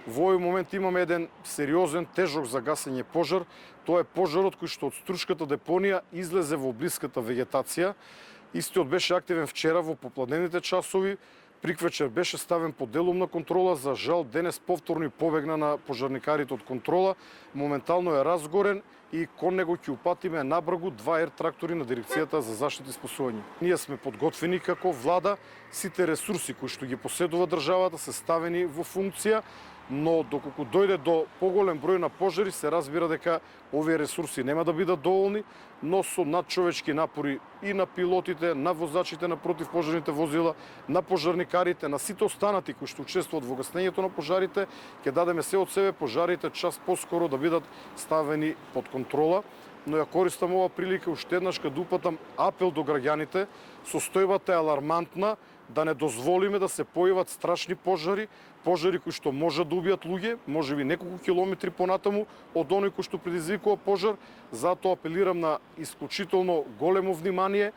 Во овој момент имаме еден сериозен, тежок за гасење пожар. Тоа е пожарот кој што од струшката депонија излезе во блиската вегетација. Истиот беше активен вчера во попладневните часови. Приквечер беше ставен под делумна контрола, за жал денес повторно и побегна на пожарникарите од контрола. Моментално е разгорен и кон него ќе упатиме набргу 2 трактори на Дирекцијата за заштита и спасување. Ние сме подготвени како влада, сите ресурси кои што ги поседува државата се ставени во функција, но доколку дојде до поголем број на пожари, се разбира дека овие ресурси нема да бидат доволни, но со надчовечки напори и на пилотите, на возачите на противпожарните возила, на пожарникарите, на сите останати кои што учествуваат во гаснењето на пожарите, ќе дадеме се од себе пожарите час поскоро да бидат ставени под контрола. Но ја користам ова прилика уште еднаш да упатам апел до граѓаните. Состојбата е алармантна, да не дозволиме да се појават страшни пожари, пожари кои што можат да убијат луѓе, можеби неколку километри понатаму од оној кој што предизвикува пожар. Затоа апелирам на исклучително големо внимание,